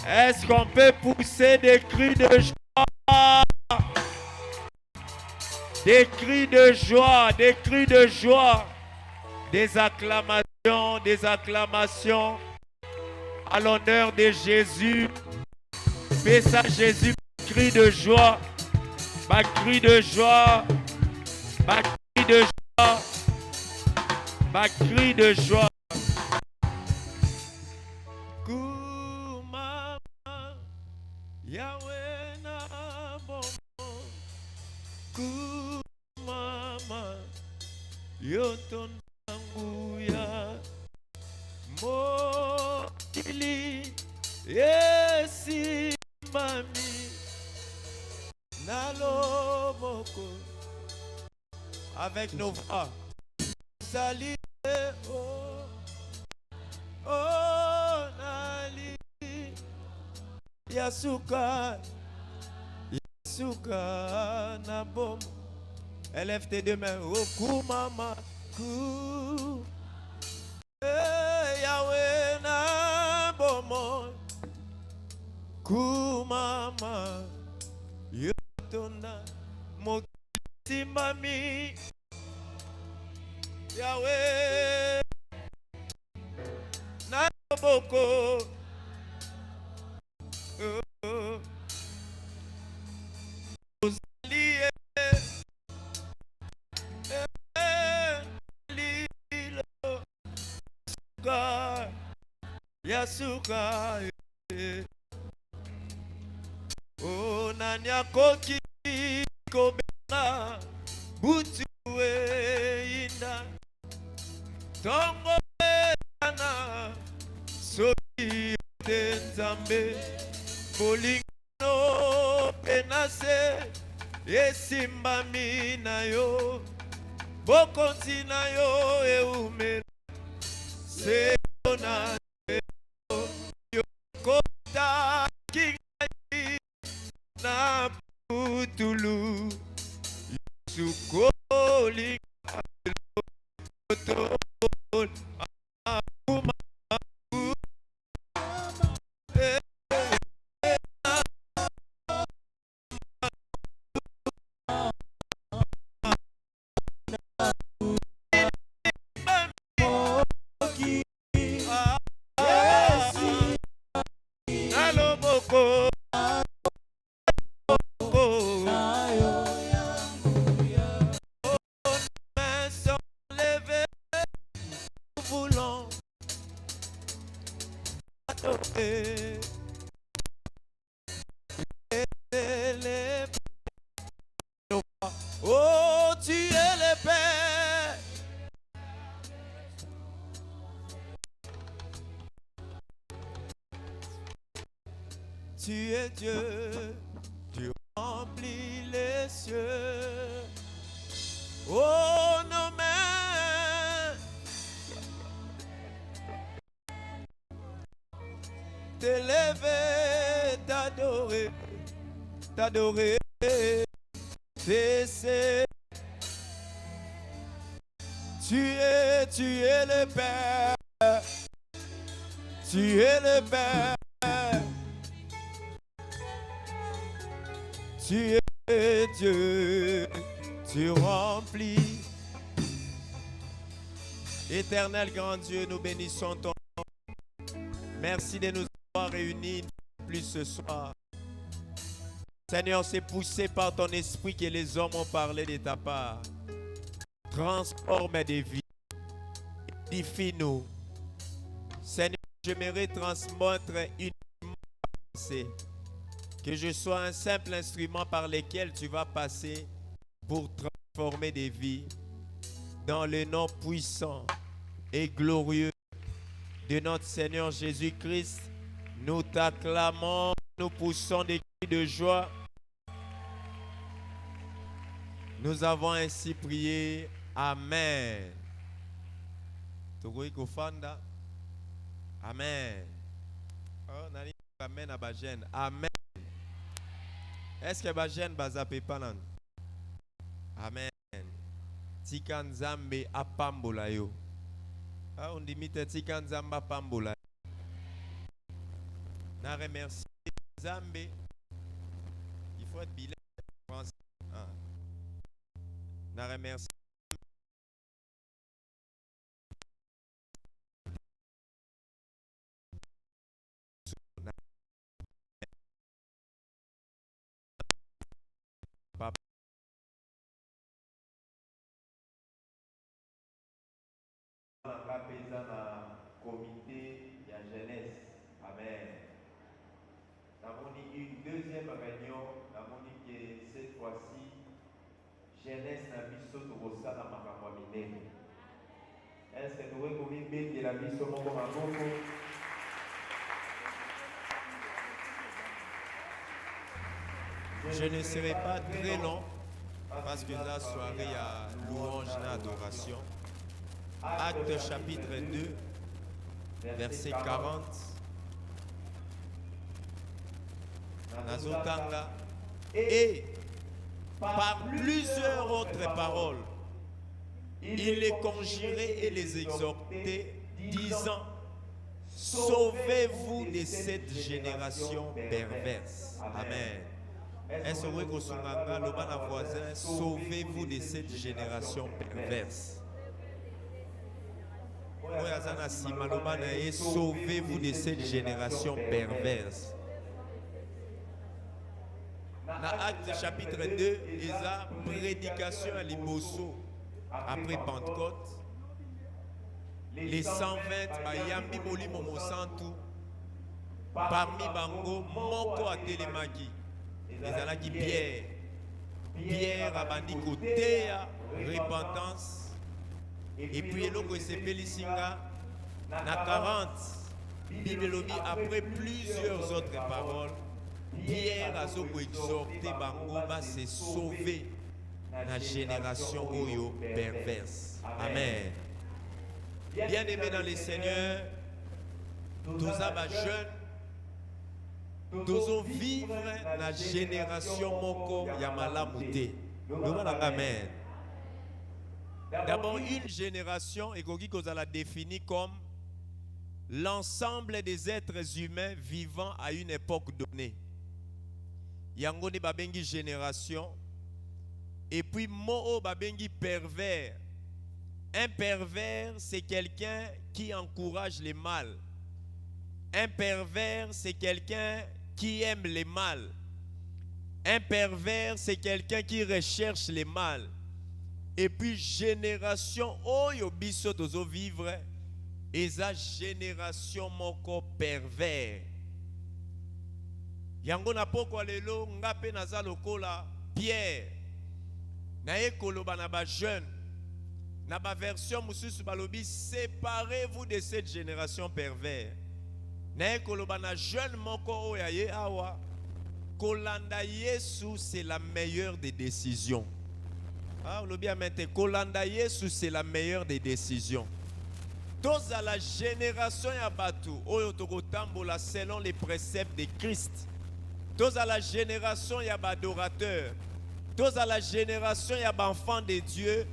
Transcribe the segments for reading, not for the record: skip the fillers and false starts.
Est-ce qu'on peut pousser des cris de joie? Des cris de joie, des cris de joie, des acclamations à l'honneur de Jésus. Fais ça, Jésus, cri de joie, ma cri de joie, ma cri de joie, ma cri de joie. Yahweh na bomo, kumama, yoton banguya, motili, yesi mami, nalomoko, avec nos voix, salut, oh, oh, nali. Yasuka, Yasuka na bom. Élève tes deux mains. Oh, kumama, ku. Yahweh na bomo. Kumama, yotona, mokisimami. Yahweh na boko. Yasuka, oh nanya koki kobena butuwe inda tongo na soki tenzambe bolingano penase esimbami na yo bokonzi na yo eumela seona yokota kingai na putulu sukoli tol oh, tu es le Père. Tu es Dieu, tu remplis les cieux. Oh, nos mains t'élever, t'adorer, t'adorer. Tu es le Père, tu es le Père, tu es Dieu, tu remplis. Éternel grand Dieu, nous bénissons ton nom. Merci de nous avoir réunis plus ce soir. Seigneur, c'est poussé par ton esprit que les hommes ont parlé de ta part. Transforme des vies. Édifie-nous. Seigneur, j'aimerais transmettre une pensée. Que je sois un simple instrument par lequel tu vas passer pour transformer des vies. Dans le nom puissant et glorieux de notre Seigneur Jésus-Christ, nous t'acclamons, nous poussons des cris de joie. Nous avons ainsi prié. Amen. Amen. Amen. Est-ce que Bajen bazape panan? Amen. Tikan Zambe apambola yo. Ah, on dit Mitatika Nzamba Pambola. Na remercie Zambé. Il faut être bilingue français. Ah. Na remercie. Dans le comité de la jeunesse. Amen. Nous avons une deuxième réunion. Nous avons dit que cette fois-ci, jeunesse n'a pas sauté au sein de la Makamwamine. Est-ce que nous avons mis de la mission au Makamwamine? Je ne serai pas très long parce que la soirée a louange et adoration. Acte chapitre 2, verset 40. Nazotanga. Et par plusieurs autres paroles, il les conjurait et les exhortait, disant: sauvez-vous de cette génération perverse. Amen. Est-ce que vous avez le voisin? Sauvez-vous de cette génération perverse. Sauvez-vous de cette génération perverse. Dans Acte chapitre 2, il y a prédication à Liboso après Pentecôte. Les 120 bayambi molimo mosantu parmi bango moko a telemaki. Ezalaki Pierre. Pierre a bandi côté repentance. Et puis eloko esepeli singa na 40. Bible dit après plusieurs autres paroles, Pierre a exhorté bango va se sauver la génération oyo perverse. Amen. Bien aimé dans le Seigneur, tous les jeunes, tous vivre la génération moko ya malamute. Amen. D'abord, une génération, et qu'on a définie comme l'ensemble des êtres humains vivant à une époque donnée. Yango ne babengi génération. Et puis, Mo'o babengi pervers. Un pervers, c'est quelqu'un qui encourage le mal. Un pervers, c'est quelqu'un qui aime le mal. Un pervers, c'est quelqu'un qui recherche le mal. Et puis, génération, oyo biso tozo vivre, eza génération moko pervers. Yango na poko lelo, ngape naza lokola Pierre. Na ekoloba na ba jeune. Na ba version mususu balobi, séparez-vous de cette génération pervers. Na ekoloba na jeune moko oya ye awa. Kolanda Yesu, c'est la meilleure des décisions. Ah, on bien maintenant, Kolanda Yesu, c'est la meilleure des décisions. Tous à la génération ya batu, oyo toko tambola selon les préceptes de Christ. Tous à la génération ya adorateurs. Tous à la génération ya enfants de Dieu.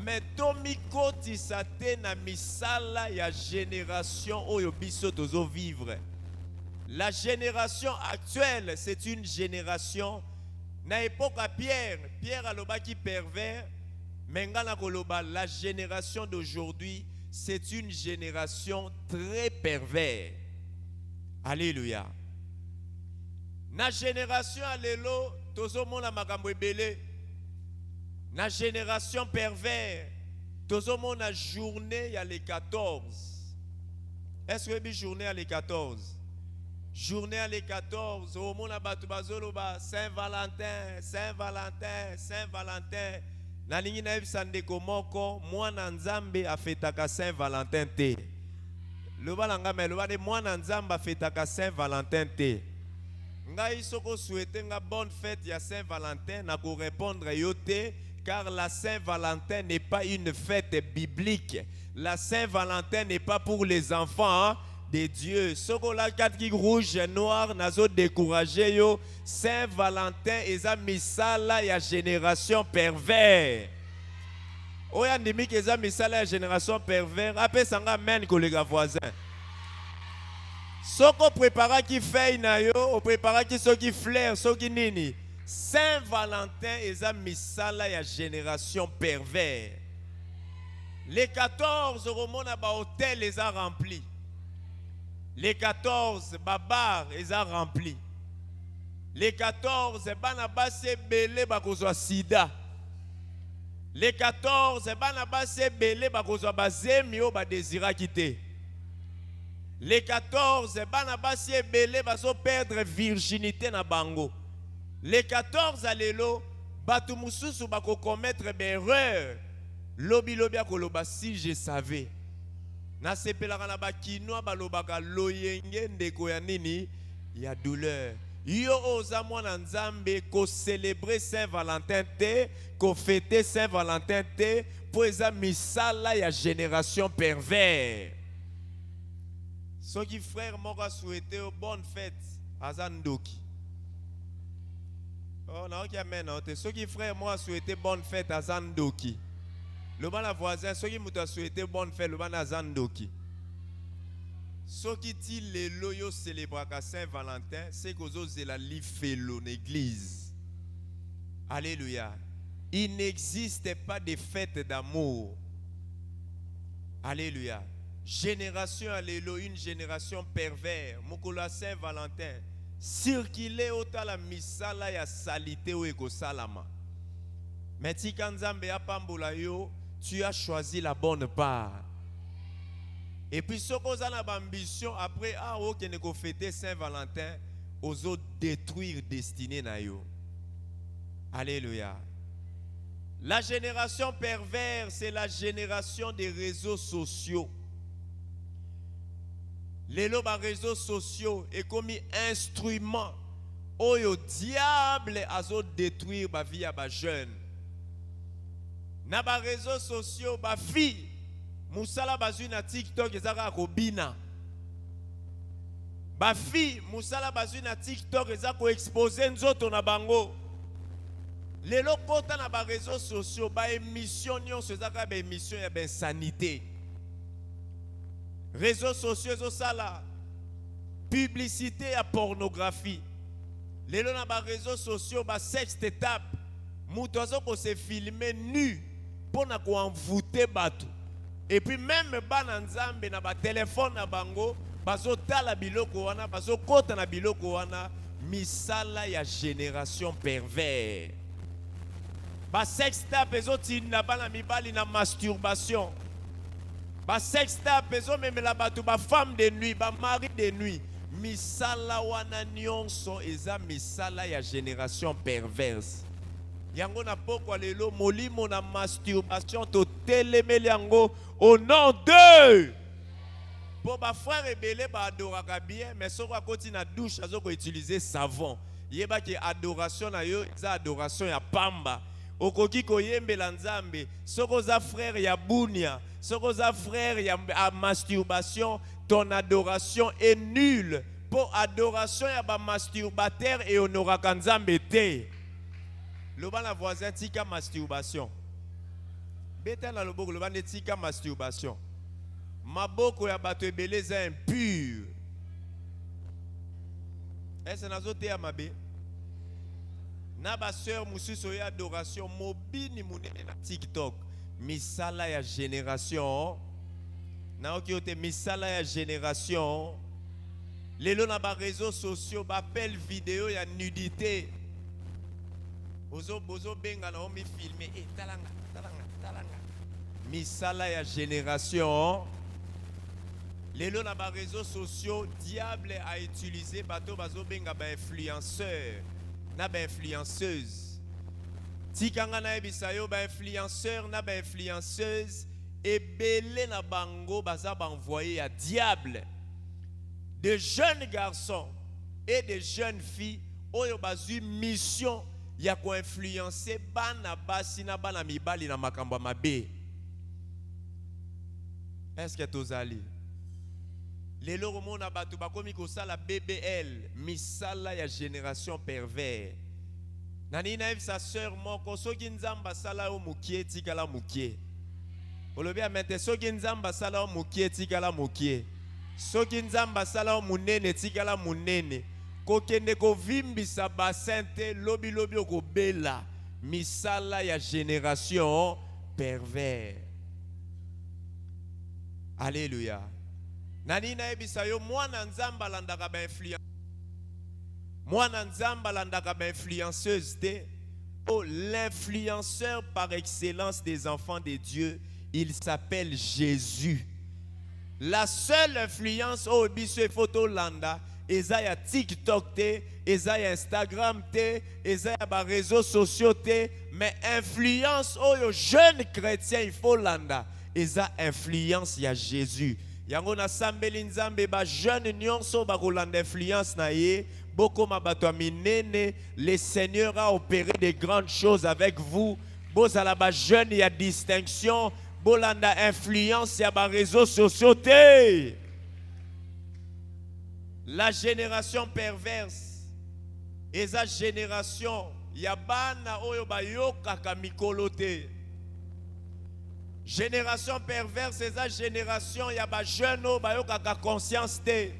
Mais tomiko tisate na misala ya génération oyo biso tozo vivre. La génération actuelle, c'est une génération. Na époque à Pierre alobaki pervers, mais ngana koloba la génération d'aujourd'hui, c'est une génération très pervers. Alléluia. Na génération alelo tozo mona makambo ebele. Na génération pervers tozo mona journée ya les 14. Est-ce que bi journée à les 14? Journée à les 14, au monde batu bazoloba Saint-Valentin, Saint-Valentin, Saint-Valentin. Na lingi na ebisandeko moko mwana nzambe afetaka Saint-Valentin te. Loba langa me loba de mwana nzambe afetaka Saint-Valentin te. Ngai soko souhaiter nga bonne fête ya Saint-Valentin na ko répondre yo te, car la Saint-Valentin n'est pas une fête biblique. La Saint-Valentin n'est pas pour les enfants. Hein? De Dieu. Sokola katki rouge noir nazo décourager yo. Saint-Valentin eza misala ya génération pervers. Oya ndimi keza misala ya génération pervers. Après sanga amen collègue voisin. Soko prépara qui fait na yo, o prépara qui so qui flaire, so qui nini. Saint-Valentin eza misala ya génération pervers. Les 14 romona ba hôtel les a remplis. Les 14 babar les a remplis. Les 14 bana base belé bakozwa sida. Les 14 bana base belé bakozwa bazemi o ba désira quitter. Les 14 bana base belé bazo perdre virginité na bango. Les 14 alelo batu mususu bako commettre erreur. Lobi lobi akoloba si je savais. Na sepelaka na bakinoa balobaka loyenge ndeko ya nini ya douleur. Yo oza mwana nzambe ko célébrer Saint-Valentin te, ko fêter Saint-Valentin te, po eza misala ya génération pervers. Ceux qui frère moko souhaité bonne fête azandoki. Oh non qui amen te. Ceux qui frère moi souhaité bonne fête azandoki. Le bana voisin ceux qui m'ont souhaité bonne fête le bana azandoki. Ce qui dit les loyaux célébrent Saint-Valentin, c'est que vous la l'ifelo l'église. Alléluia. Il n'existe pas de fête d'amour. Alléluia. Génération alléluia, une génération pervers. Mokola Saint-Valentin. Circuler autant la misala ya salité ou ego salama. Mais si kanzambe apambola yo, tu as choisi la bonne part. Et puis, ce qu'on a l'ambition, après, on a fêté Saint-Valentin, aux autres détruire destinée na yo. Alléluia. La génération perverse, c'est la génération des réseaux sociaux. Les réseaux sociaux est comme instrument où le diable a détruire ma vie à ma jeune. Dans les réseaux sociaux, ma fille, Moussala bazu na TikTok ezaka kobina. Ba fi Moussala bazu na TikTok ezaka exposer nzoto na bango. Lelo kota na ba réseaux sociaux ba émission nyonso ezaka ba émission ya ben sanité. Réseaux sociaux ezosala publicité ya pornographie. Lelo na ba réseaux sociaux ba sexte étape. Mutu azoko se filmer nu pona ko envoûter bato. Et puis même bana nzambe na ba téléphone na bango bazo tala biloko wana bazo kota na biloko wana misala ya génération pervers. Ba sextape ezo tinda bana mibali na masturbation. Ba sextape ezo memela bato ba femme de nuit, ba mari de nuit. Misala wana nyonso eza misala ya génération perverse. Yango na pokwa lelo molimo na masturbation to telemeli yango au nom de. Pour ba frère rebelle ba adoraka bien mais soko akoti na douche azoko utiliser savon. Yeba ki adoration na yo eza adoration ya pamba. Okoki koyembela nzambe soko za frère ya bunia, soko za frère ya masturbation, ton adoration est nulle. Pour adoration ya ba masturbateur et honoraka nzambe te. Le ban la voisin tika masturbation. Beta na loboko le ban tika masturbation. Maboko ya bato ebeleza impur. Est-ce nazo te ya mabe? Na ba sœur mususu ya adoration mobini munene na TikTok. Misala ya génération. Na okiote misala ya génération. Lelo na ba réseaux sociaux ba appel vidéo ya nudité. Bozo benga na omi filmer talanga. Misala ya génération. Lelo na ba réseaux sociaux diable a utilisé bato bazo benga ba influenceur na ba influenceuse. Tikanga na ebisa yo ba influenceur na ba influenceuse ebele na bango baza ba envoyé à diable. De jeunes garçons et de jeunes filles oyo bazu mission ya ko influencer bana basi na bana mibali na makambo mabe. Est-ce que tozali? Lelo romona batu bakomi ko sala BBL, misala ya génération pervers. Nani na sa sœur moko soki nzamba sala o mukie tikala mukie. olobi amente soki nzamba sala mukie tikala mukie. Soki nzamba sala munene tikala munene. Kokende kovimbisa bassin te lobi lobi okobela misala ya génération pervers. Alléluia. Nani na ebisa yo mwana nzamba landaka ba influence. Mwana nzamba landaka ba influenceuse te. Oh, l'influenceur par excellence des enfants de Dieu, il s'appelle Jésus. La seule influence au biso photo landa, eza ya TikTok te, eza ya Instagram te, eza ya ba réseaux sociaux te, mais influence au jeune chrétien il faut landa, eza influence ya Jésus. Yango na sambeli nzambe ba jeune nyonso ba kolanda influence na ye. Bokoma bato minene, le Seigneur a opéré de grandes choses avec vous. Bozala ba jeune ya distinction, bolanda influence ya ba réseaux sociaux te. La génération perverse, eza génération ya bana oyo bayokaka mikolo te. Génération perverse, eza génération ya ba jeune oyo bayokaka conscience te.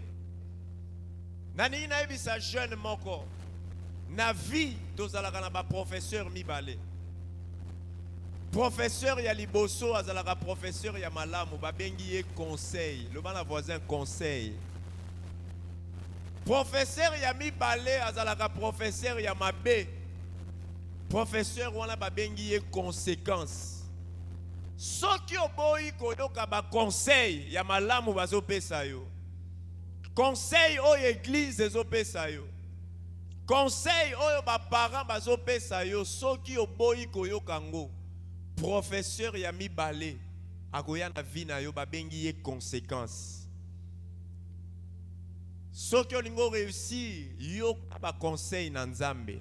Nani na ebisa jeune moko na vie tozalaka na ba professeur mibale. Professeur ya liboso azalaka professeur ya malamu babengi ye conseil. Le bana voisin conseil. Professeur ya mibale azalaka professeur ya mabe. Professeur wana babengi ye conséquence. Soki oboyi koyoka ba conseil ya malamu bazopesa yo. Conseil au église ezopesa yo. Conseil au ba parents bazopesa yo soki oboyi koyoka ngo. Professeur ya mibale akoya na vie na yo babengi ye conséquence. Soki olingo réussir yo ba conseil na nzambe.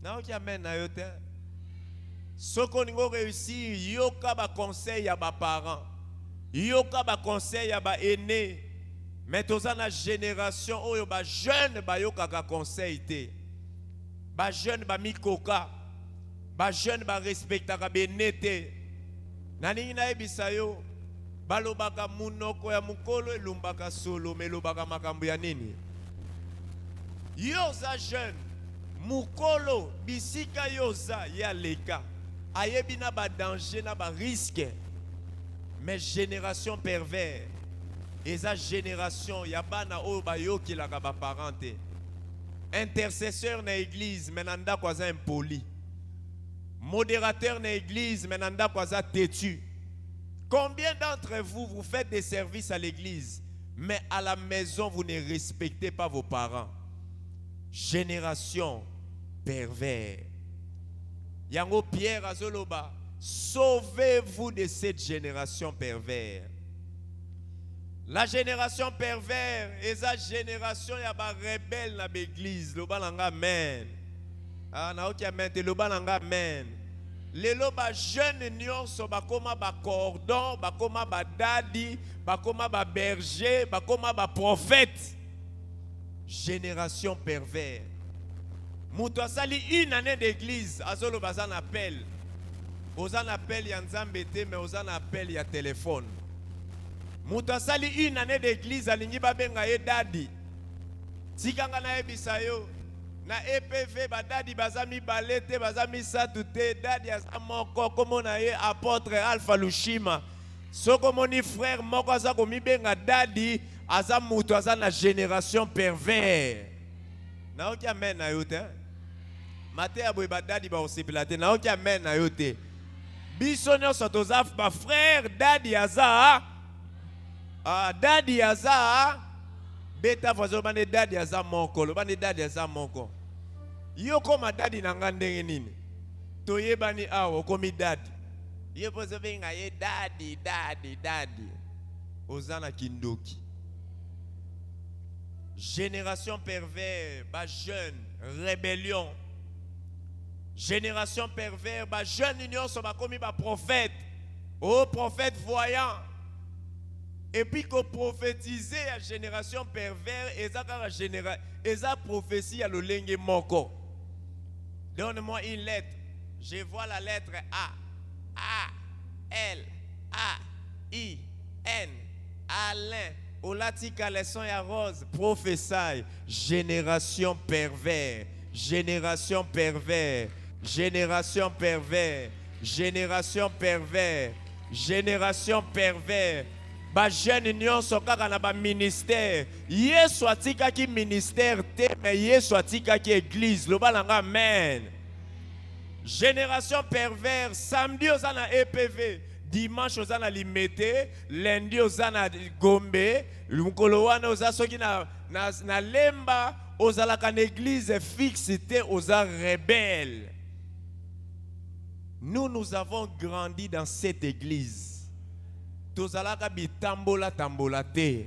Na oki amen na yo te. Soki olingo réussir yo ba conseil ya ba parents. Yo ba conseil ya ba aîné. Mais toza na génération oyo ba jeune ba yokaka conseil te. Ba jeune ba mikoka. Ba jeune ba respectaka benete. Nani na ebisa yo balobaka munoko ya mukolo elumbaka solo melobaka makambo ya nini. Yoza jeune mukolo bisika yoza ya leka. Ayebi na ba danger na ba risque. Mais génération pervers. Eza génération yabana o bayoki la ba parente. Intercesseur na église menanda kwaza impoli. Modérateur na église menanda kwaza têtu. Combien d'entre vous vous faites des services à l'église mais à la maison vous ne respectez pas vos parents? Génération pervers. Yango Pierre azoloba, sauvez-vous de cette génération pervers. La génération pervers est la génération ya ba rebelle na l'église. Le balanga amen. Ah na oki amen te le balanga amen. Lelo ba jeune nyonso ba koma ba cordon, ba koma ba dadi, ba koma ba berger, ba koma ba prophète. Génération pervers. Muto asali une année d'église, azolo bazan appel. Ozan appel ya nzambe te mais ozan appel ya téléphone. Muta sali une année d'église alingi babenga ye dadi. Tikanga na ebisa yo na EPV ba dadi bazami balete bazami satute dadi asa moko komo na ye apôtre Alpha Lushima. Soko moni frère moko asa komi benga dadi asa muto asa na génération pervers. Na oki amen na yo te. Mate aboy ba dadi ba osipilate na oki amen na yo te. Biso nyonso tozaf ba frère dadi asa dadi aza beta voisin bande dadi aza moko lo bande dadi aza moko yo koma dadi na nga ndenge nini toyebani awo komi dadi yo pozo benga ye dadi ozana kindoki. Génération pervers ba jeune rébellion. Génération pervers ba jeune union so ba komi ba prophète. Oh prophète voyant. Et puis qu'on prophétisait la génération pervers et ça prophétie à l'olenge moko. Donne-moi une lettre. Je vois la lettre A, L, A-I-N. Alain. Olatika leçon ya rose. Prophétie. Génération pervers. Génération pervers. Génération pervers. Génération pervers. Génération pervers. Ba jeune nyonso kaka na ba ministère. Yesu atika ki ministère te, mais Yesu atika ki église. Loba nanga amen. Génération pervers. Samedi ozana EPV. Dimanche ozana limete. Lundi ozana gombe. Mukolo wana oza soki na lemba. Ozala kan église fixe te, oza rebelle. Nous avons grandi dans cette église. Tozalaka bitambola tambola te.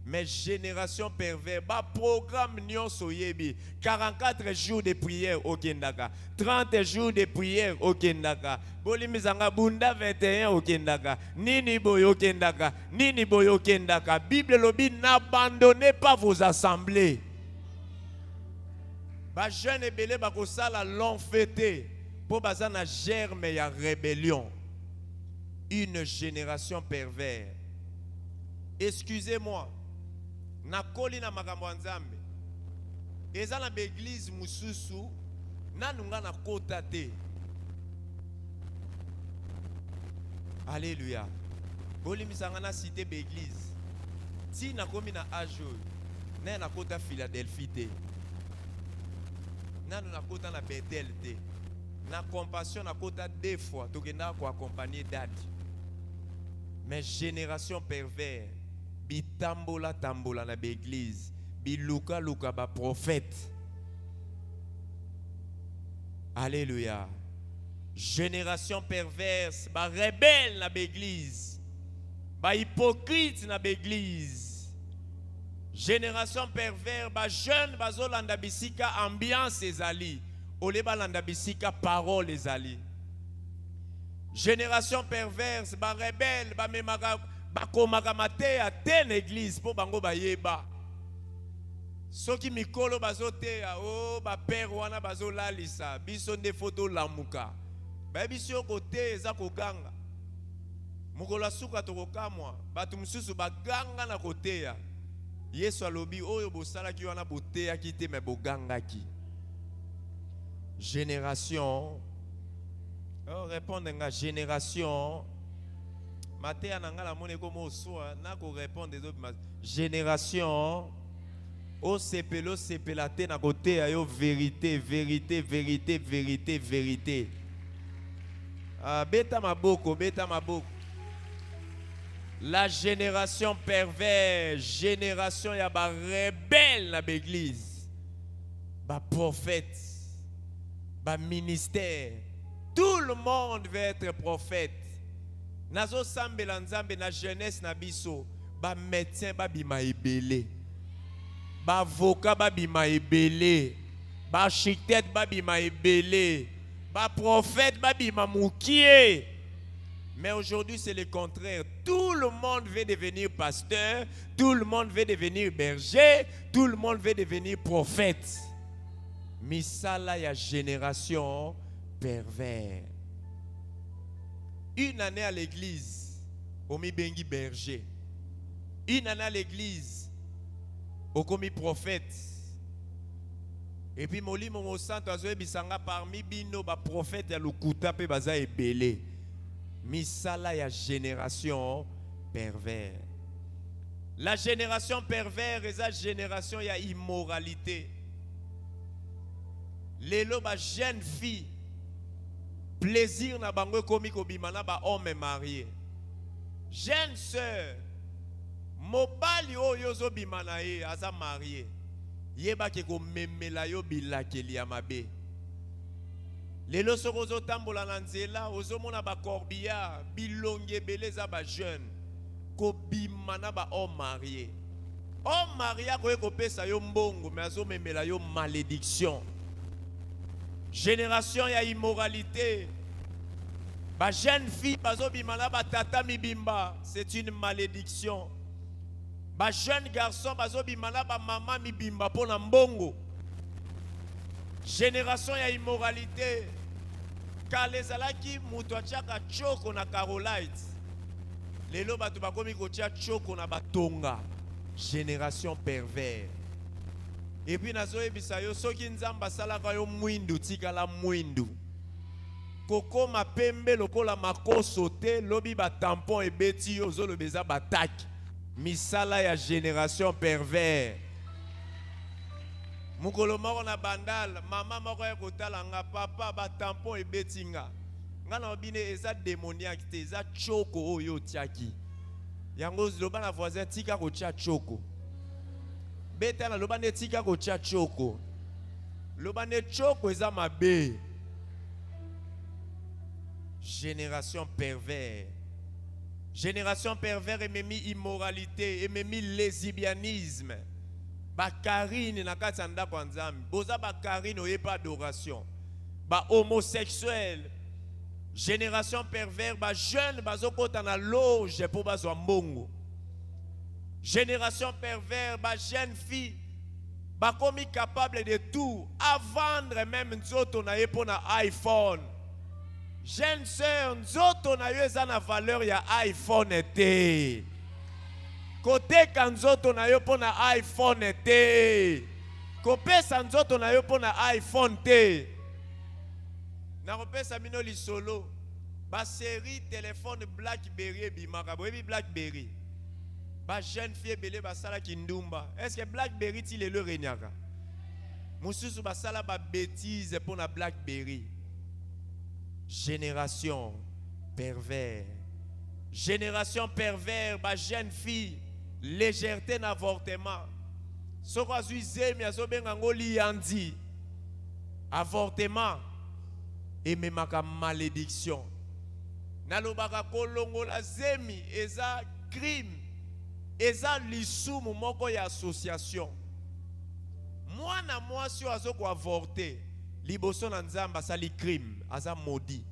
Mais génération pervers, ba programme nyonso yebi. 44 jours de prière au Kendaka. 30 jours de prière au Kendaka. Bolimizanga bunda 21 au Kendaka. Nini boyo Kendaka. Nini boyo Kendaka. Bible lobi, n'abandonnez pas vos assemblées. Ba jeune ebele ba kosala long fêté. Pour bazana germe ya rébellion. Une génération pervers. Excusez-moi. Nakoli na makambo nzambe. Eza na l'église mususu nanunga na kota te. Alléluia. Boli misanga na cité l'église. Si na komi na ajo, na kota Philadelphie te. Nanu na kota na Bethel te. Na compassion na kota deux fois tokenda ko accompagner date. Mais génération pervers, bitambola tambola na l'église, biluka luka ba prophète. Alléluia. Génération perverse, ba rebelle na l'église, ba hypocrite na l'église. Génération pervers, ba jeune bazolanda bisika ambiance ezali, oleba landa bisika parole ezali. Génération perverse, ba rebelle, ba memaka, ba komaka mate a ten église pour bango ba yeba. Soki mikolo bazote ya o ba père wana bazolalisa, biso nde photo lamuka. Ba biso kote eza koganga. Mukola suka tokokamwa, batu mususu baganga na kote ya. Yesu alobi oyo bosala ki wana bote ya kite me boganga ki. Génération. Oh, répondre à la génération. Maté ananga la monnaie comme au soir, n'a qu'au répondre des autres. Génération. O sepelo sepelate na côté ayo vérité, vérité, vérité, vérité, vérité. Ah, beta maboko, beta maboko. La génération perverse, génération ya ba rebelle na l'église. Ba prophète, ba ministère. Tout le monde veut être prophète. Nazo sambela nzambe na jeunesse na biso, ba médecin ba bima ebele. Ba avocat ba bima ebele. Ba architecte ba bima ebele. Ba prophète ba bima mukie. Mais aujourd'hui c'est le contraire. Tout le monde veut devenir pasteur, tout le monde veut devenir berger, tout le monde veut devenir prophète. Misala ya génération pervers. Une année à l'église, omi bengi berger. Une année à l'église, okomi prophète. Et puis moli momo santo azoe bisanga parmi bino ba prophète ya lukuta pe baza ebele. Misala ya génération pervers. La génération pervers est la génération ya immoralité. Lelo ba jeune fille plaisir na bango komi kobimana ba homme marié. Jeune sœur mobali oyo zo bimana ye aza marié. Yeba ke ko memela yo bilakeli ya mabe. Lelo soko zo tambola na nzela ozo mona ba corbillard bilonge beleza ba jeune ko bimana ba homme marié. Homme marié ko ekopesa yo mbongo mais azo memela yo malédiction. Génération ya immoralité. Ba jeune fille bazo bimana ba tata mibimba, c'est une malédiction. Ba jeune garçon bazo bimana ba maman mibimba pona mbongo. Génération ya immoralité. Kalezalaki mutu achaka choko na Carolite. Lelo batu bakomi kotia choko na batonga. Génération pervers. Et puis nazo ebisa yo soki nzamba salaka yo mwindu tikala mwindu. Koko mapembe lokola makoso te lobi ba tampon ebeti yo zolo beza bataki. Misala ya génération pervers. Mukolo moko na bandal, mama moko ya kotala nga papa ba tampon ebeti nga. Nga na obine eza démoniaque te, eza choko oyo tiaki. Yango loba na voisin tika ko tia choko. Beta na loba ne tika ko tia choko. Loba ne choko eza mabe. Génération pervers. Génération pervers ememi immoralité, ememi lesbianisme. Bakarine na kati anda kwa nzambi. Boza bakarine oyepa adoration. Ba homosexuel. Génération pervers, ba jeune bazokota na loge pour bazwa mbongo. Génération pervers, ba jeune fille ba komi capable de tout, à vendre même nzoto na ye pour na iPhone. Jeune sœur, nzoto na yo eza na valeur ya iPhone te. Kote kan nzoto na yo pour na iPhone te. Kopesa nzoto na yo pour na iPhone te. Na repesa mino li solo. Ba série téléphone Blackberry bimaka. Boyebi Blackberry. Ba jeune fille belé ba sala kindumba. Est-ce que Blackberry ti le renyaka? Mususu ba sala ba bêtise pour na Blackberry. Génération pervers. Génération pervers, ba jeune fille légèreté d'avortement. Soko zuize mi azobenga ngoli yandi. Avortement. Et même ma malédiction. Nalobaka kolongo la zemi eza crime. Eza lisumu moko ya association. Moi na moi si azoko avorter, liboso na nzamba sali crime, aza maudit.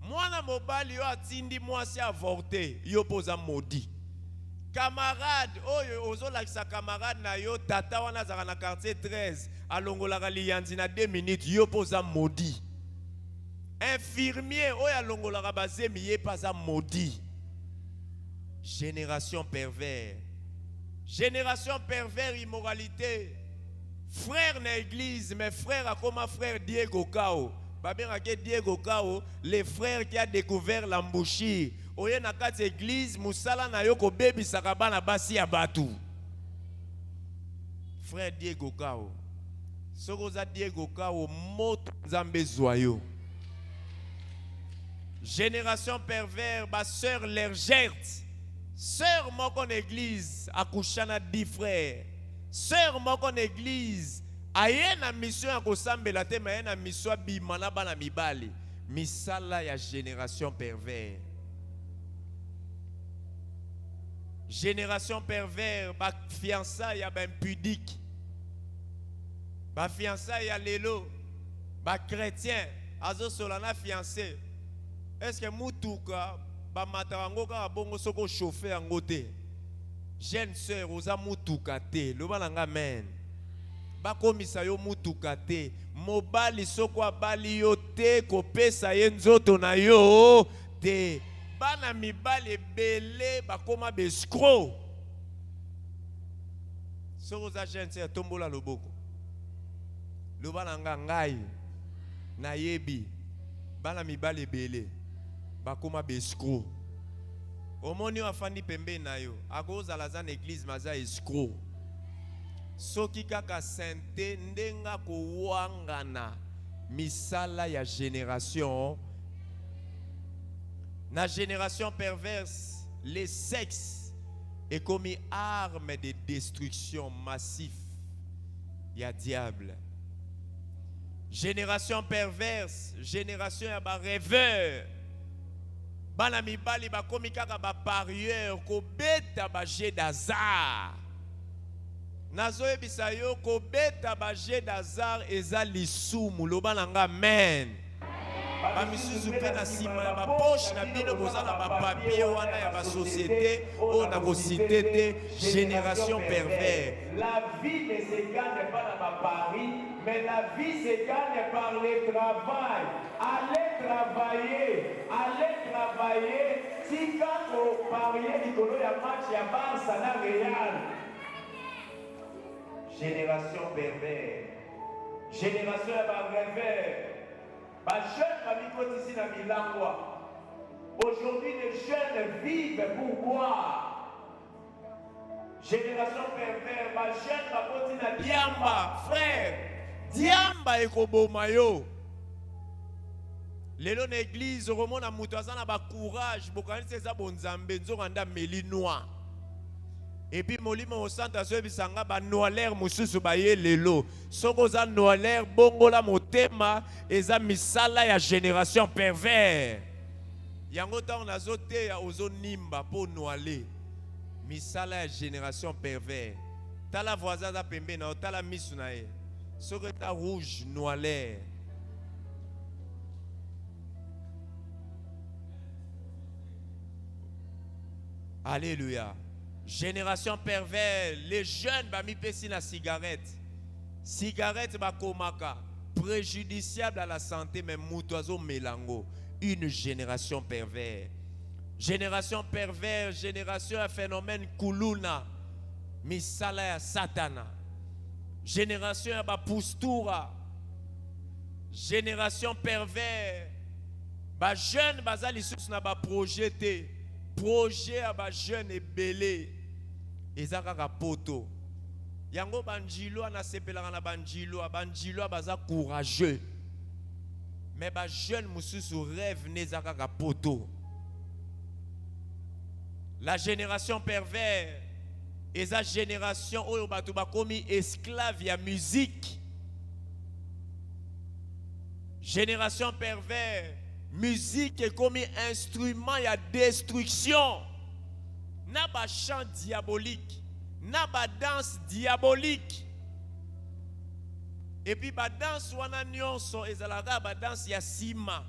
Moi na mobali yo atindi moi si avorter, yo poza maudit. Camarade, oyo ozolakisa camarade na yo tata wana zaka na quartier 13, alongolaka liyanzi na 2 minutes, yo poza maudit. Infirmier, oya longolaka bazemi ye pas a maudit. Génération pervers. Génération pervers, immoralité. Frère na église, mes frères a comme frère Diego Kao. Babirake Diego Kao, les frères qui a découvert l'embouchure. Oye na kati église, musala na yoko baby sakabana basi ya batu. Frère Diego Kao. Sokoza Diego Kao, moto nzambe zoyo. Génération pervers, ma sœur Lergerte. Sœur mon en église, akouchana 10 frères. Sœur mon en église, aye na mission à kosambela te mais na mission bimana bana mibali. Misala ya génération pervers. Génération pervers, ba fiançailles ya ben pudique. Ba fiançailles ya lelo, ba chrétien, azo solana fiancé. Est-ce que mutuka ba matarango ka bongo soko chauffer en côté? Jeune sœur oza mutuka te, loba nanga amen. Ba komisa yo mutuka te, mobali soko abali yo te ko pesa ye nzoto na yo te. Bana mibali belé ba koma bescro. Soko za jeune sœur tombola loboko. Loba nanga ngai na yebi bana mibali belé. Bakoma bescro. Omoni afandi pembe na yo. Akoza lazana église maza escro. Soki kaka sainte ndenga ko wangana misala ya génération. Na génération perverse, les sexes est comme arme de destruction massif. Ya diable. Génération perverse, génération ya ba rêveur. Bana mibali ba komi kaka ba parieur ko beta ba jeu d'hasard. Nazo ebisa yo ko beta ba jeu d'hasard eza lisumu loba nanga amen. Ba misuzu pe na sima ba poche na bino kozala ba papier wana ya ba société o na ko cité te génération pervers. La vie ne se gagne pas dans ma paris, mais la vie se gagne par le travail. Allez travailler tika koparie likolo ya match ya Barça na Real. Génération pervers. Génération ya barevers. Jeunes familles ici na Milangwa. Aujourd'hui, les jeunes vivent pour boire. Génération pervers. Jeunes familles na Diamba, frère. Diamba ekoboma yo. Lelo na église romona mutu azana ba courage bokanisi eza bonzambe nzokanda meli noir. Et puis molimo au centre so bisanga ba noaler mususu ba ye lelo. Soko za noaler bongola motema eza misala ya génération pervers. Yango ta nazote ya ozo nimba po noaler. Misala ya génération pervers. Tala voisin za pembe na tala misu na ye. Soko ta rouge noaler. Alléluia. Génération pervers, les jeunes ba mi pesi na cigarette. Cigarette ba komaka, préjudiciable à la santé mais mutoazo melango. Une génération pervers. Génération pervers, génération à phénomène kuluna. Misala ya satana. Génération ya ba postura. Génération pervers. Ba jeune bazali sous na ba projeté. Projet à ba jeune et belé. Ezaka poto. Yango banjilo na sepelanga na banjilo baza courageux. Mais ba jeune mususu rêve nezaka poto. La génération pervers eza génération oyo batu bakomi esclave ya musique. Génération pervers, musique est comme instrument ya destruction. Na ba chant diabolique, na ba danse diabolique. Et puis ba danse wana nyonso ezalaka ba danse ya sima.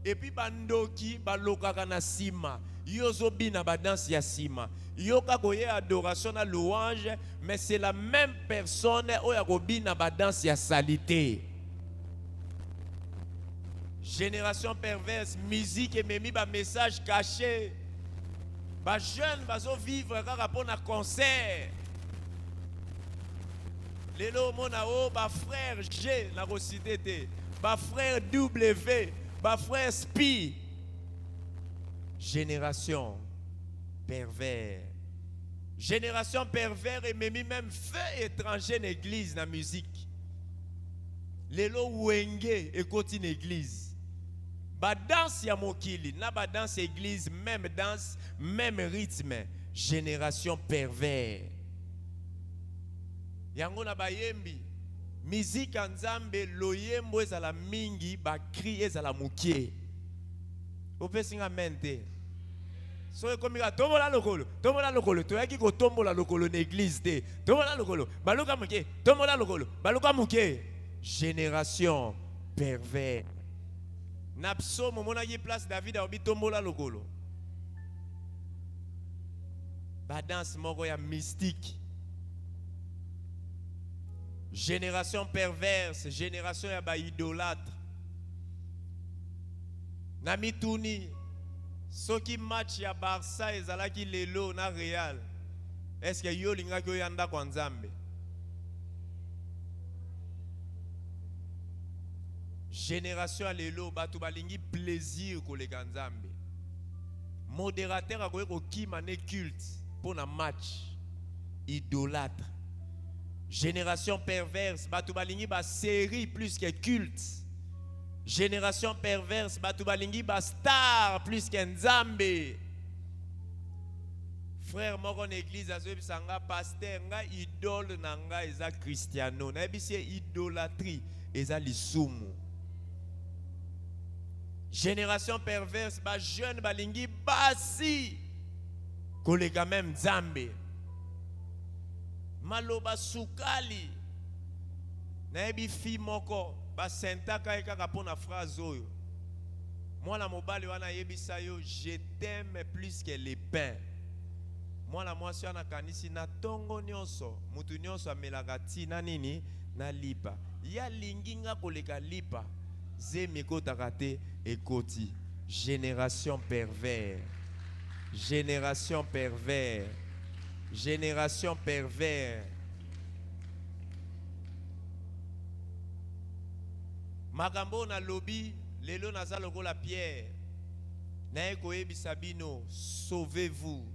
Et puis bandoki balokaka na sima. Yozo bina ba danse ya sima. Yoka koye adoration na louange, mais c'est la même personne oya ko bina ba danse ya salité. Génération perverse, musique et même ba message caché. Ba jeune bazo vivre kaka pour na concert. Lelo mona o ba frère G na recité te, ba frère W, ba frère Spi. Génération pervers. Génération pervers et même feu étranger l'église na musique. Lelo wenge et continue église. Ba danse ya mokili, na ba danse église, même danse, même rythme. Génération pervers. Yango na bayembi. Musique nzambe loyembo ezala mingi, ba cri ezala mukie. Ope singa mente. So comme il tombola lokolo, to yaki ko tombola lokolo l'église te. Tombola lokolo, baluka mukie, tombola lokolo, baluka mukie. Génération pervers. Napso momona yi place David a obi tombola lokolo. Ba danse moko ya mystique. Génération perverse, génération ya ba idolâtre. Nami Touni, soki match ya Barça ezalaki lelo na Real. Est-ce que yo linga ko yanda kwa Nzambe? Génération à lelo batu balingi plaisir ko le Nzambe. Modérateur a ko kimane culte pour na match idolâtre. Génération perverse, batu balingi ba série plus que culte. Génération perverse, batu balingi ba star plus que Nzambe. Frère moko na église azobi sanga pasteur nga idole na nga eza Cristiano. Na bisie idolâtrie eza lisumu. Génération perverse, ba jeune balingi basi kolega même Nzambe. Maloba sukali na ebi fi moko ba sentaka ekaka pona phrase oyo. Mwana mobali wana yebisa yo je t'aime plus que les pains. Mwana mwasi wana kanisi na tongo nyonso mutu nyonso amelaka tina nini na lipa. Ya linginga koleka lipa zemi kotaka te ekoti. Génération pervers. Génération pervers. Génération pervers. Magambo na lobby, lelo naza lokola Pierre. Nae koyebi sabino, sauvez-vous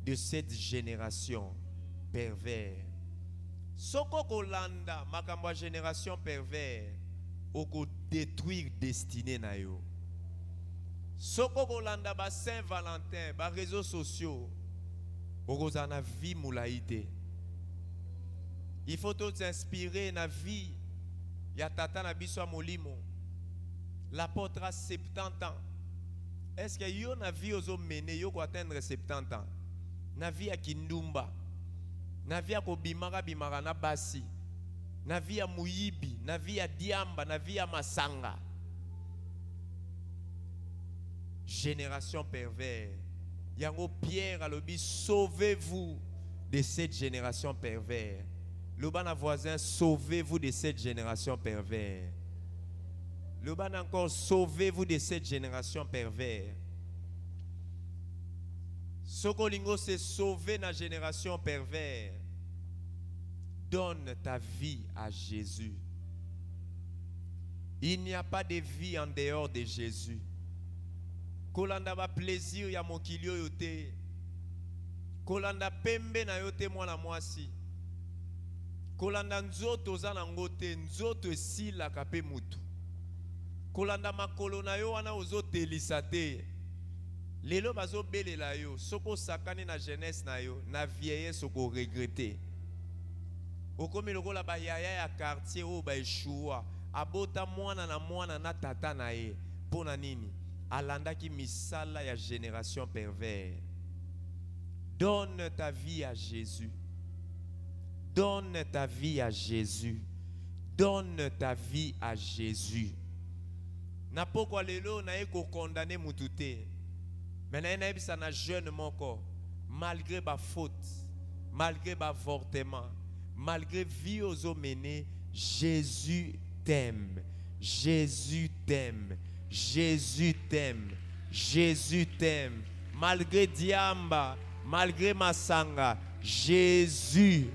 de cette génération pervers. Soko kolanda makambo génération pervers, oko détruire destinée na yo. Soko kolanda ba Saint-Valentin, ba réseaux sociaux, oko zana vie moulaïté. Il faut tous s'inspirer na vie. Ya tata na biso molimo. L'apôtre a 70 ans. Est-ce que yo na vie ozo mené yo ko atteindre 70 ans? Na vie ya kindumba. Na vie ya kobimaka bimaka na basi. Na vie ya muyibi, na vie ya diamba, na vie ya masanga. Génération pervers. Yango Pierre alobi, sauvez-vous de cette génération pervers. Le ban voisin, sauvez-vous de cette génération pervers. Le ban encore, sauvez-vous de cette génération pervers. Sokolingo c'est sauver la génération pervers. Donne ta vie à Jésus. Il n'y a pas de vie en dehors de Jésus. Kolanda ba plaisir ya mokilio yote. Kolanda pembe na yote mwana mwasi. Kolanda nzoto za na ngote, nzoto esila kape mutu. Kolanda makolo na yo wana ozote lisate. Lelo bazo belela yo, soko sakane na jeunesse na yo, na vieillesse soko regretter. Okomi lokola ba yaya ya quartier o ba eshua, abota mwana na tata na ye. Pona nini? Alanda ki misala ya génération pervers. Donne ta vie à Jésus. Donne ta vie à Jésus. Donne ta vie à Jésus. Na pokwa lelo na eko condamné mutute. Mais na ebisa na jeune moko, malgré ba faute, malgré ba avortement, malgré vie ozo mené, Jésus t'aime. Jésus t'aime. Jésus t'aime. Jésus t'aime. Malgré diamba, malgré masanga, Jésus.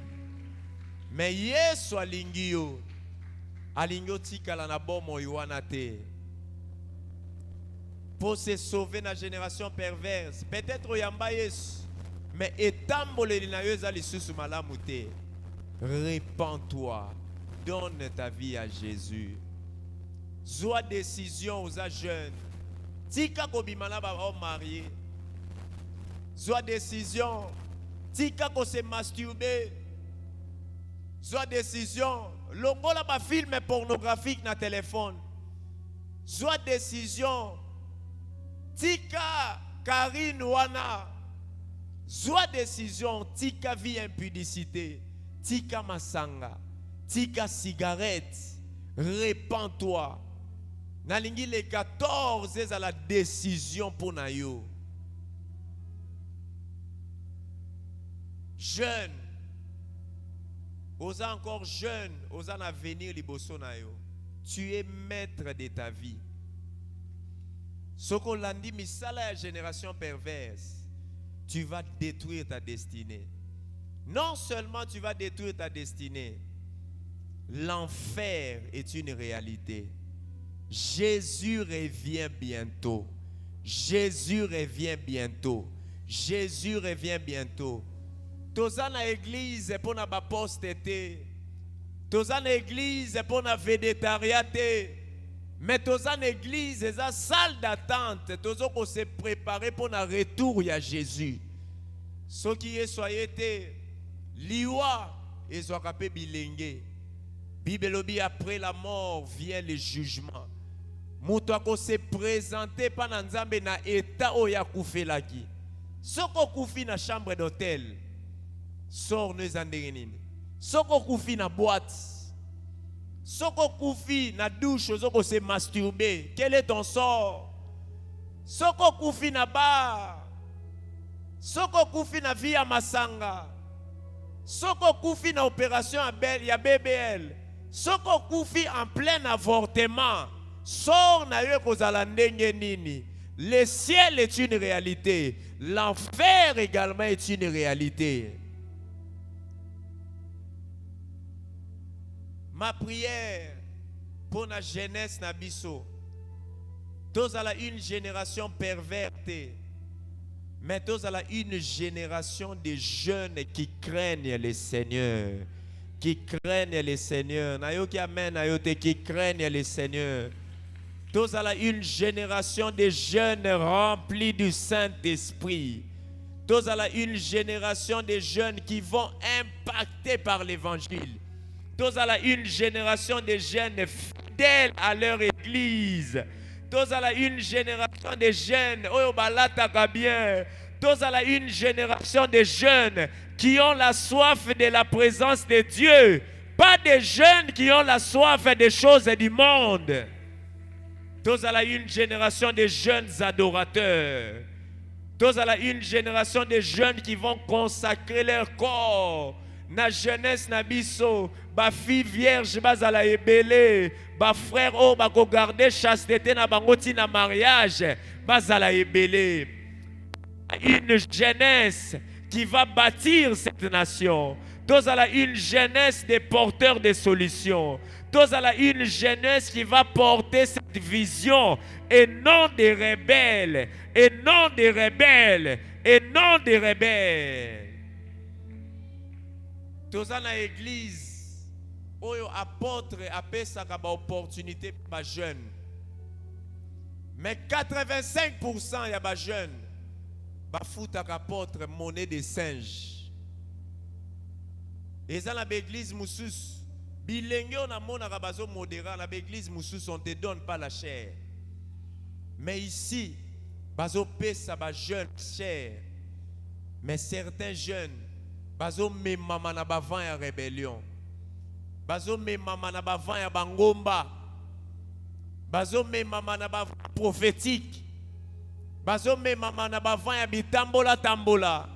Mais Yesu alingi yo. Alingi yo tikala na bomo yoana te. Pour se sauver la génération perverse. Peut-être yamba Yesu. Mais etambole na yo ezali susu malamu te. Répands-toi. Donne ta vie à Jésus. Zoa décision aux jeunes. Tika kobimana ba homme marié. Zoa décision. Tika ko se masturber. Zoa décision. Longola ba film pornographique na téléphone. Zoa décision. Tika Karine wana. Zoa décision. Tika vie impudicité. Tika masanga. Tika cigarette. Répands-toi. Nalingi les 14 est à la décision pour nayo. Jeune. Osa encore jeune. Osa na venir liboso nayo. Tu es maître de ta vie. Soko landi misala la génération perverse. Tu vas détruire ta destinée. Non seulement tu vas détruire ta destinée. L'enfer est une réalité. Jésus revient bientôt. Jésus revient bientôt. Jésus revient bientôt. Toza na église pour na ba postété. Toza na église pour na végétariaté. Mais toza na église eza salle d'attente. Tozo ko se préparer pour na retour ya Jésus. Ce qui est soyez te liwa ezwaka pe bilenge. Bible dit après la mort vient le jugement. Mutu ako se présenter pa na nzambe na état oya kufelaki. Soko kufi na chambre d'hôtel. Sors nous andengeni. Soko kufi na boîte. Soko kufi na douche soko se masturber. Quel est ton sort? Soko kufi na bar. Soko kufi na vie ya masanga. Soko kufi na opération ya BBL. Soko kufi en plein avortement. Sors na yo kozala ndenge nini. Le ciel est une réalité. l'enfer également est une réalité. Ma prière pour la jeunesse Nabiso, tous à la une génération pervertie, mais tous à la une génération de jeunes qui craignent le Seigneur, qui craignent le Seigneur. Nayoki amen, nayote qui craignent le Seigneur. Tous à la une génération de jeunes remplis du Saint-Esprit. Tous à la une génération de jeunes qui vont impacter par l'évangile. Tous à la une génération de jeunes fidèles à leur église. Tous à la une génération de jeunes, oh balataka bien. Tous à la une génération de jeunes qui ont la soif de la présence de Dieu. Pas des jeunes qui ont la soif des choses du monde. Tous à la une génération de jeunes adorateurs. Tous à la une génération de jeunes qui vont consacrer leur corps. Na jeunesse na biso, ba fille vierge bazala ebele, ba frère oh ba ko garder chasteté na bangoti na mariage, bazala ebele. Une jeunesse qui va bâtir cette nation. Tous à la une jeunesse des porteurs de solutions. Tous à la une jeunesse qui va porter cette vision et non des rebelles, et non des rebelles, et non des rebelles. Tous à l'église, où apôtre appelle ça comme opportunité pour les jeunes. Mais 85% il y a des jeunes. Ba fouta apôtre monnaie des singes. Et ça dans l'église moussous. Bilenge on a mon arabazo modérat dans l'église moussous on te donne pas la chair. Mais ici, bazo pesa ba jeune chair. Mais certains jeunes bazo me mama na bavan ya rébellion. Bazo me mama na bavan ya bangomba. Bazo me mama na bavan prophétique. Bazo me mama na bavan ya bitambola tambola.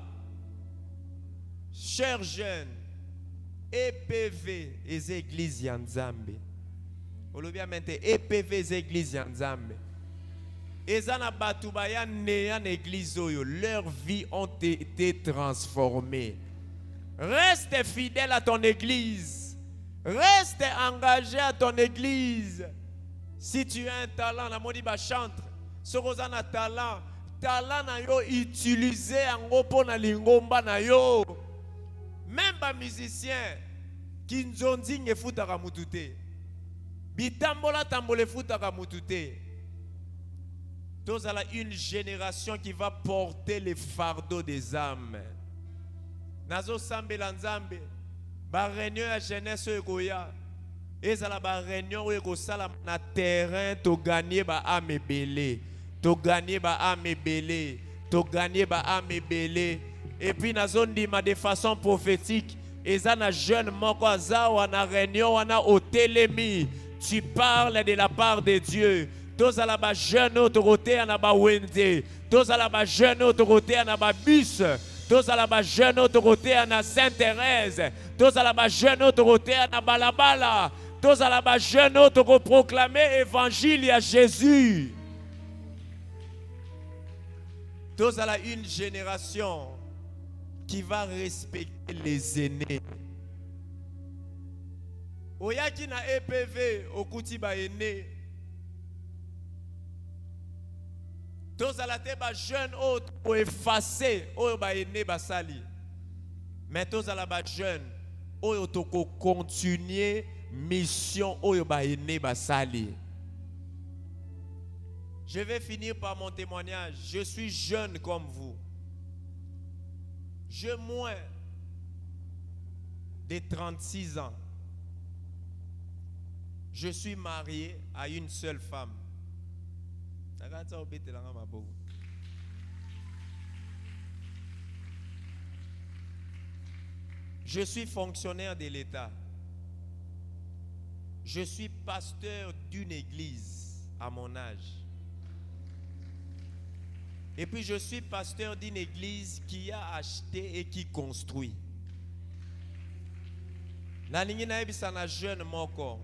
Chers jeunes, EPV les églises ya Nzambe. Olobia mente EPV les églises ya Nzambe. Ezana batu baya ne en église oyo, leurs vies ont été transformées. Reste fidèle à ton église. Reste engagé à ton église. Si tu as un talent, la moni ba chantre. Si tu as un talent, talent na yo utilisé en pour na lingomba na yo. Même ba musicien qui nzondi ngefutaka mutute. Bitambola tambole futaka mutute. Tous à la une génération qui va porter les fardeaux des âmes. Nazo sambela nzambe ba réunion ya jeunesse ekoya ezala ba réunion eko sala na terrain to gagner ba âme belé to gagner ba âme belé to gagner ba âme belé et puis nazo ndima de façon prophétique ezana jeune moko azawa na réunion wana otelemi tu parles de la part de Dieu. Tous à la ba jeune autorité na ba wende tous à la ba jeune autorité na ba bus. Tous à la jeune autorité à Sainte-Thérèse. Tous à la jeune autorité à Balabala. Tous à la jeune autorité proclamer évangile à Jésus. Tous à la une génération qui va respecter les aînés. Oyaki na EPV okuti ba aîné. Tous à la tête jeune autre pour effacer au ba aîné basali. Mais tous à la jeune au to continuer mission au ba aîné basali. Je vais finir par mon témoignage. Je suis jeune comme vous. J'ai moins de 36 ans. Je suis marié à une seule femme. Je suis fonctionnaire de l'État. Je suis pasteur d'une église à mon âge. Et puis je suis pasteur d'une église qui a acheté et qui construit. La ligne na jeune moko.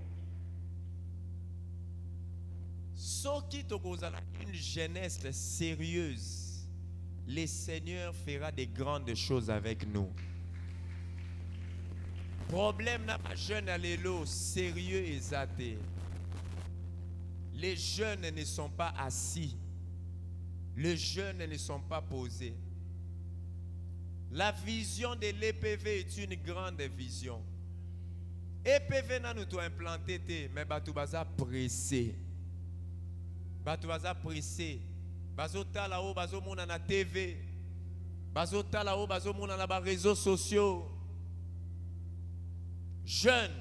Ce qui te cause une jeunesse sérieuse, le Seigneur fera des grandes choses avec nous. Problème n'a pas jeune à l'élo, sérieux et zaté. Les jeunes ne sont pas assis. Les jeunes ne sont pas posés. La vision de l'EPV est une grande vision. EPV n'a nous implanté, mais batu baza pressé. Batu baza pressé. Bazo tala o bazo mona na TV. Bazo tala o bazo mona na ba réseaux sociaux. Jeunes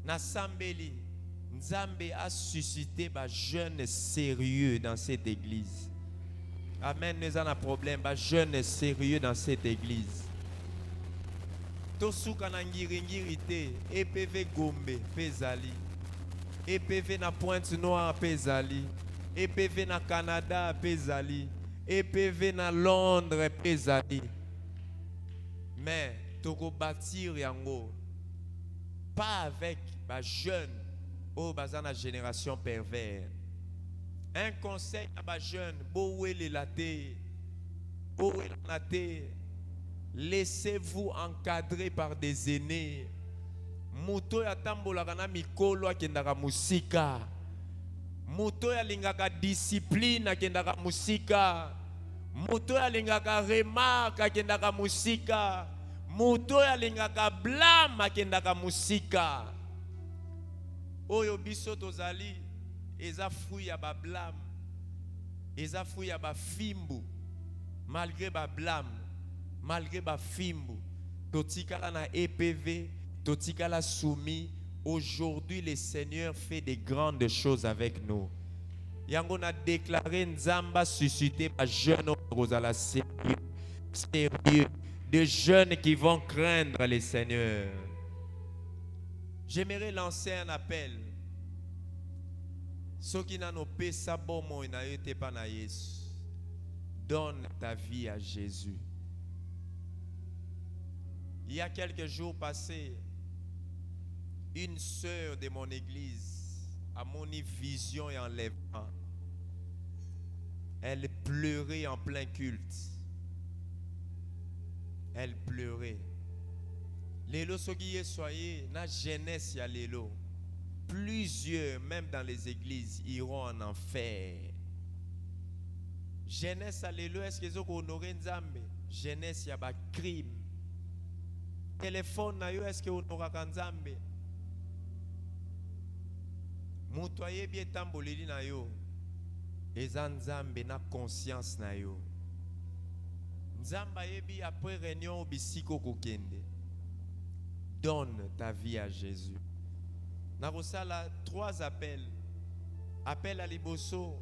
na sambeli. Nzambe a suscité ba jeunes sérieux dans cette église. Amen, nous avons un problème. Ba jeunes sérieux dans cette église. Tosuka na ngiringirité, EPV Gombe, Pezali. EPV na Pointe-Noire, Pezali. EPV na Canada, Pezali. EPV na Londres, Pezali. Mais, toko bâtir yango. Pas avec ba jeunes, oh bazana génération pervers. Un conseil à ba jeune, bowe le laté. Bowe le laté. Laissez-vous encadrer par des aînés. Muto ya tambolaka na mikolo akendaka musika. Muto ya lingaka discipline akendaka musika. Muto ya lingaka remarque akendaka musika. Muto ya lingaka blâme akendaka musika. Oyo biso tozali eza fruit ya ba blâme. Eza fruit ya ba fimbu. Malgré ba blâme. Malgré ba fimbu, totikala na EPV, totikala soumis, aujourd'hui le Seigneur fait des grandes choses avec nous. Yango na déclaré Nzamba suscité par jeunes rozala sérieux, de jeunes qui vont craindre le Seigneur. J'aimerais lancer un appel. Ceux qui n'ont pas sa bomo na yote pa na Yesu. Donne ta vie à Jésus. Il y a quelques jours passés, une sœur de mon église a mon vision et enlèvement. Elle pleurait en plein culte. Elle pleurait. Lélo sogiye soyez, na jeunesse ya lélo. Plusieurs, même dans les églises, iront en enfer. Jeunesse à lélo, est-ce qu'ils ont honoré Nzambe? Jeunesse ya ba crime. Téléphone na yo, est-ce que honoraka Nzambe? Mutu ayebi etamboleli na yo. Eza Nzambe na conscience na yo. Nzambe ayebi après réunion bisiko kokende. Donne ta vie à Jésus. Nakosala 3 appels. Appel à liboso.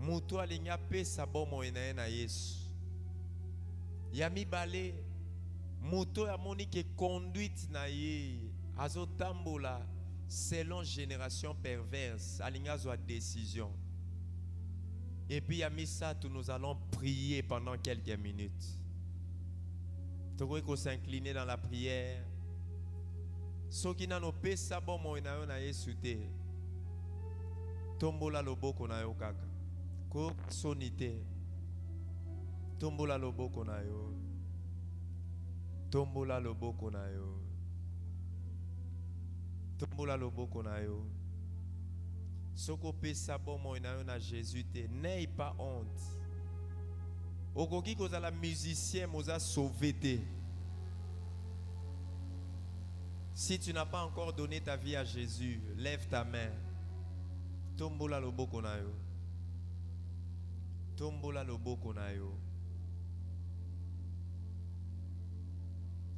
Mutu alinga pesa bomo na Yesu. Yami bale. Moto ya moni ke conduite na ye azotambola selon génération perverse alinga zo décision. Et puis à misa nous allons prier pendant quelques minutes. Toko ko s'incliner dans la prière. Soki na no pesa bon mo na yo na Yesu te. Tombola loboko na yo kaka. Ko sonité. Tombola loboko na yo. Tombola loboko na yo. Tombola loboko na yo. Soko pesa bomo na yo na Jésus te. N'aie pas honte. Okoki kozala musicien moza sauvé te. Si tu n'as pas encore donné ta vie à Jésus, lève ta main. Tombola loboko na yo. Tombola loboko na yo.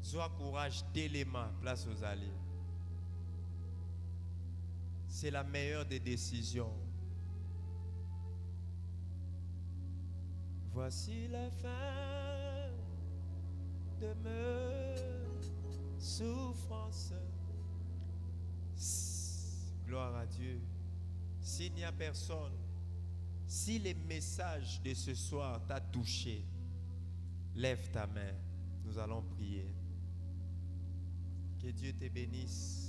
Sois courage, téléma, place aux alliés. C'est la meilleure des décisions. Voici la fin de mes souffrances. Gloire à Dieu. S'il n'y a personne, si les messages de ce soir t'a touché, lève ta main. Nous allons prier. Que Dieu te bénisse.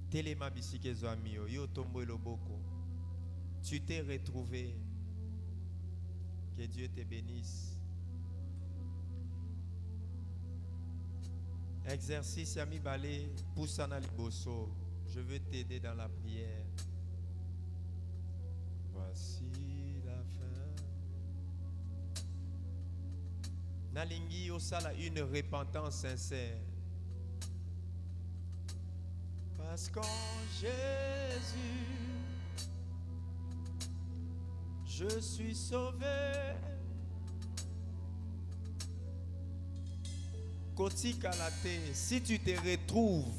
Telema bisike zoamio, yo tombo eloboko. Tu t'es retrouvé. Que Dieu te bénisse. Exercice Yami Balé, Poussana Liboso. Je veux t'aider dans la prière. Voici la fin. Nalingi Osala, une repentance sincère. Parce qu'en Jésus, je suis sauvé. Koti Kalate, si tu te retrouves,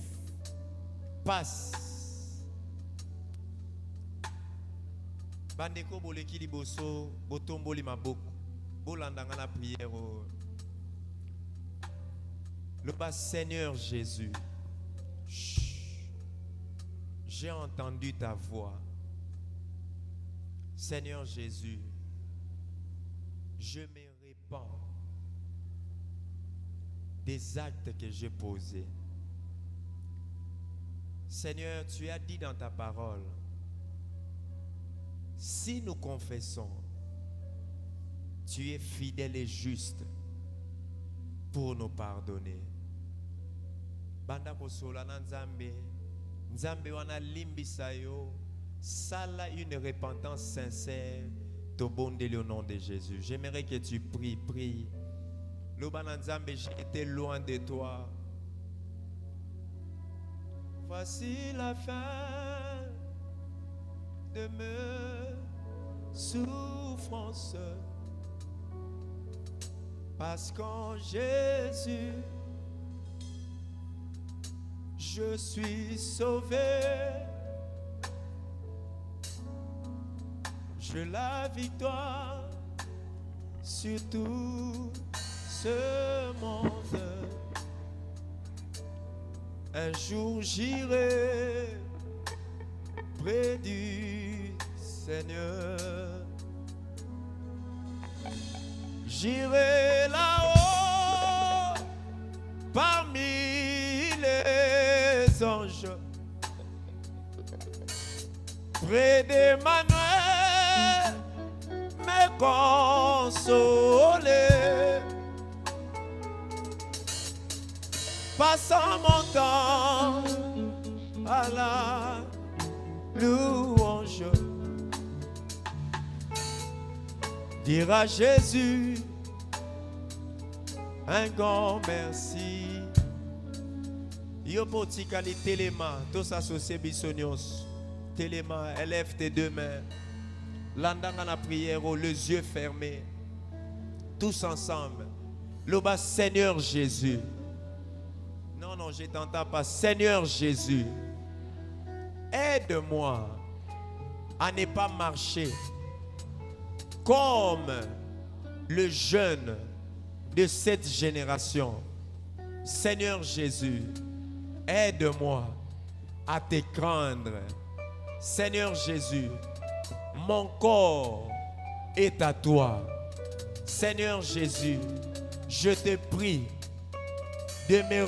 passe. Bandeko boleki liboso, botomboli maboko, bolandanga na prière. Le bas Seigneur Jésus, j'ai entendu ta voix. Seigneur Jésus, je me répands des actes que j'ai posés. Seigneur, tu as dit dans ta parole, si nous confessons, tu es fidèle et juste pour nous pardonner. Banda bosola na Nzambe, Nzambe wana limbisa yo, sala une repentance sincère, tobondeli au nom de Jésus. J'aimerais que tu prie. Lobana Nzambe, j'ai été loin de toi. Voici la fin de mes souffrances. Parce qu'en Jésus, je suis sauvé. J'ai la victoire sur tout ce monde. Un jour j'irai près du Seigneur. J'irai là-haut parmi les anges, près d'Emmanuel, me consoler. Passant mon temps à la louange, dire à Jésus un grand merci. Yo poti kali téléma, tous associés bisonios. Téléma, élève tes deux mains. Landanga la prière, les yeux fermés. Tous ensemble. Loba Seigneur Jésus. Non, je t'entends pas. Seigneur Jésus, aide-moi à ne pas marcher comme le jeune de cette génération. Seigneur Jésus, aide-moi à te craindre. Seigneur Jésus, mon corps est à toi. Seigneur Jésus, je te prie de me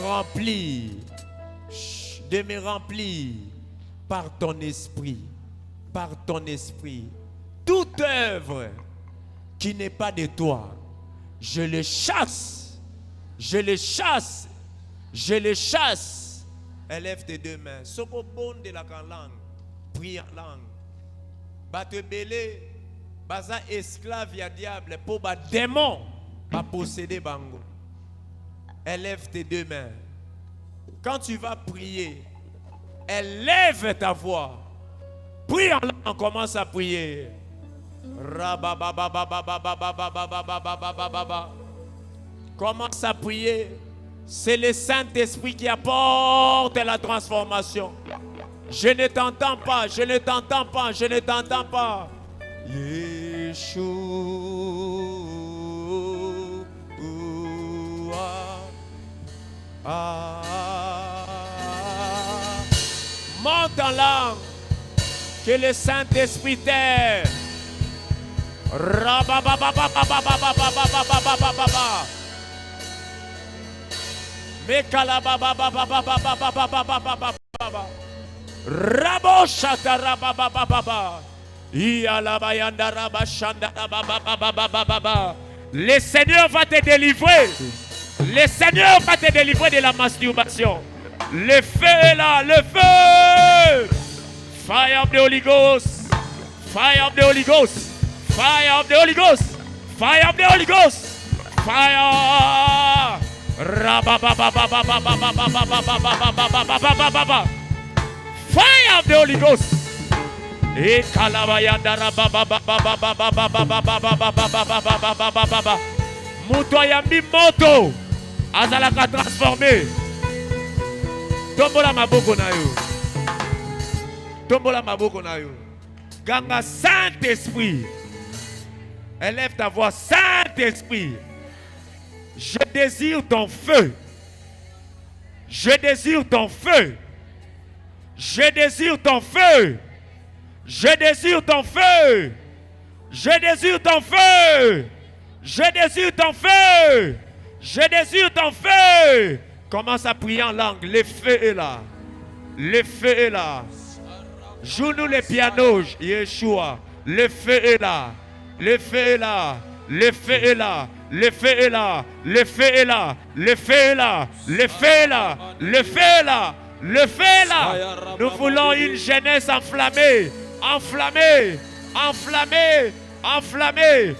remplir par ton esprit, Toute œuvre qui n'est pas de toi, je le chasse. Élève tes deux mains. Soko bon de la langue, prie en langue. Bate belé, baza esclave ya diable pour ba démon, ba posséder bango. Élève tes deux mains. Quand tu vas prier, élève ta voix. Prie en langue, commence à prier. Commence à prier. C'est le Saint-Esprit qui apporte la transformation. Je ne t'entends pas. Yeshua. Monte en langue. Que le Saint-Esprit t'aide. Le Seigneur va te délivrer. Le Seigneur va te délivrer de la masturbation. Le feu est là, le feu. Fire of the Holy Ghost. Fire of the Holy Ghost. Fire of the Holy Ghost. Fire of the Holy Ghost. Fire. Fire of the Holy Ghost. Et Muto yambi moto azalaka transformé. Tombola maboko na yo. Tombola maboko na yo. Ganga Saint-Esprit. Élève ta voix, Saint-Esprit. Je désire ton feu. Je désire ton feu. Je désire ton feu. Je désire ton feu. Je désire ton feu. Je désire ton feu. Je désire ton feu. Commence à prier en langue. Le feu est là. Le feu est là. Joue-nous les pianos, Yeshua. Le feu est là. Le feu est là. Le feu est là. Le feu est là. Le feu est là. Le feu est là. Le feu est là. Le feu est là. Le feu est là. Nous voulons une jeunesse enflammée. Enflammée. Enflammée. Enflammé.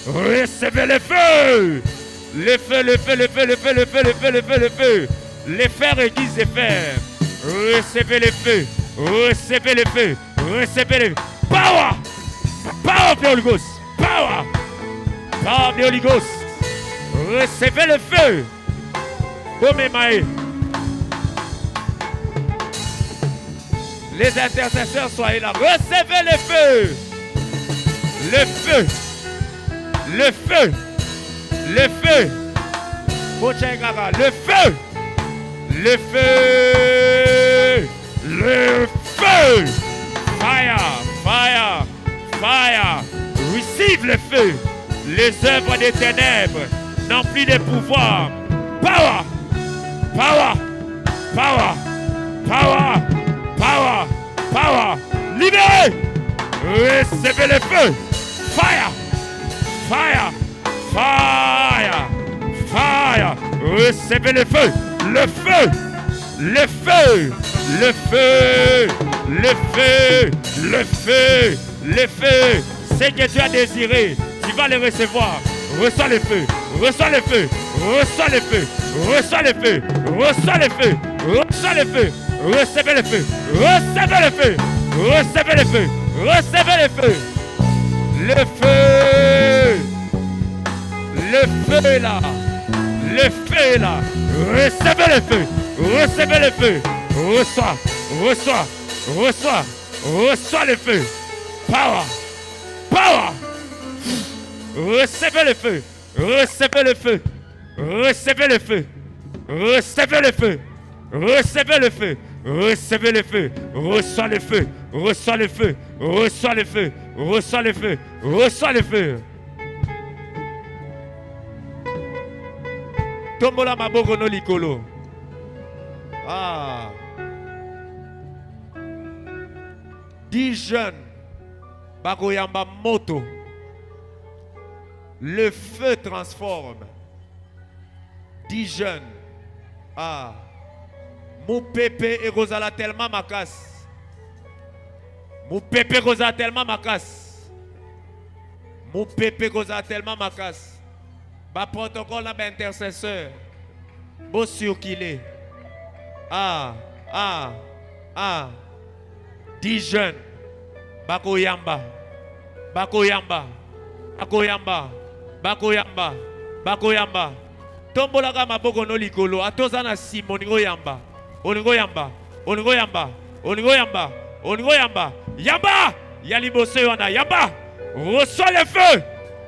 Recevez le feu. Le feu, le feu, le feu, le feu, le feu, le feu, le feu, le feu. Les fers aiguisent les fers. Recevez le feu. Recevez le feu. Recevez le power. Power of the Holy Ghost. Power. Power of the Holy Ghost. Recevez le feu. Bomemae. Les intercesseurs, soyez là. Recevez le feu. Le feu. Le feu. Le feu. Le feu. Le feu. Le feu. Fire. Fire. Fire. Receive le feu. Les œuvres des ténèbres n'ont plus de pouvoir. Power. Power. Power. Power. Power, power, libérez, recevez le feu, fire, fire, fire, fire, recevez le feu, le feu, le feu, le feu, le feu, le feu, le feu, ce que tu as désiré, tu vas le recevoir, reçois le feu, reçois le feu, reçois le feu, reçois le feu, reçois le feu, reçois le feu. Recevez le feu, recevez le feu, recevez le feu, recevez le feu, le feu, le feu est là, le feu est là, recevez le feu, recevez le feu, reçois, reçois, reçois, reçois le feu, power, power, recevez le feu, recevez le feu, recevez le feu, recevez le feu. Recevez le feu, recevez le feu, reçois le feu, reçois le feu, reçois le feu, reçois le feu, reçois le feu. Tombola maboko no likolo. Ah. 10 jeunes. Bakoyamba moto. Le feu transforme. 10 jeunes. Ah. Mon pépé et Rosala tellement ma casse. Mon pépé Rosala tellement ma casse. Mon pépé Rosala tellement ma casse. Ba protocole là intercesseur. Beau sûr qu'il est. Ah, ah, ah. 10 jeunes. Bakoyamba. Bakoyamba. Bakoyamba. Bakoyamba. Bakoyamba. Tombolaka maboko no likolo. Atozana simoningo yamba. Oningo yamba, oningo yamba, oningo yamba, oningo yamba, yamba, yaliboso yanda, yamba, reçois le feu,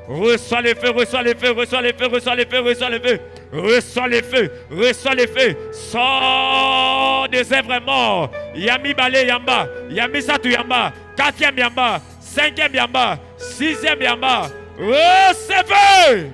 reçois le feu, reçois le feu, reçois le feu, reçois le feu, reçois le feu, reçois le feu, reçois le feu, sors des œuvres morts, yami balé yamba, yami satu yamba, 4e yamba, 5e yamba, 6e yamba, recevez.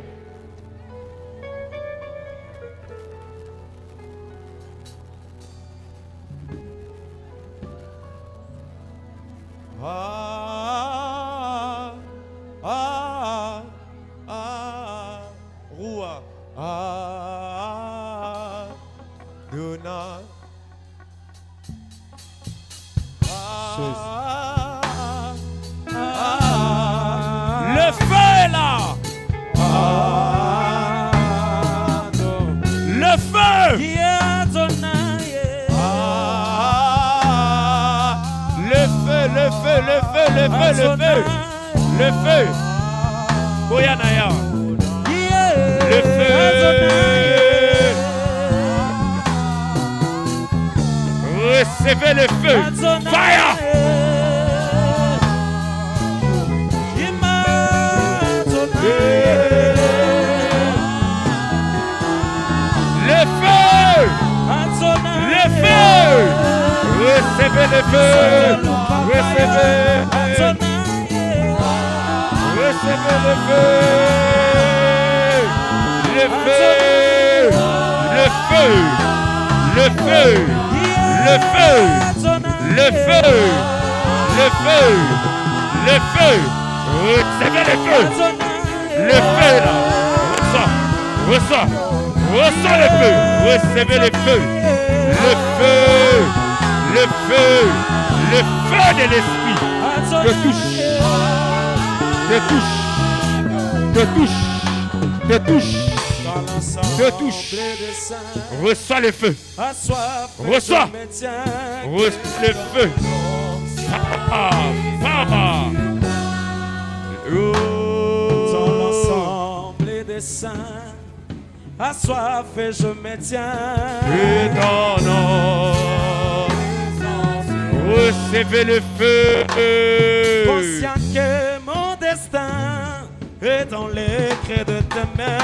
Le feu, le feu, le feu, le feu, le feu. Le feu. Boyanaya. Le feu. Recevez le feu. Fire. Le feu. Le feu. Recevez le feu. Recevez. Recevez le feu. Le feu. Le feu. Le feu. Le feu. Le feu. Le feu. Le feu. Recevez le feu. Le feu là. Reçois. Reçois le feu. Recevez le feu. Le feu. Le feu. Le feu de l'esprit. Te touche. Te touche. Te touche. Te touche. Te touche. Reçois le feu. Reçois. Reçois le feu. Dans l'ensemble des saints, assoiffé je me tiens. Et ton nom, recevez le feu. Conscient que mon destin est dans les creux de tes mains.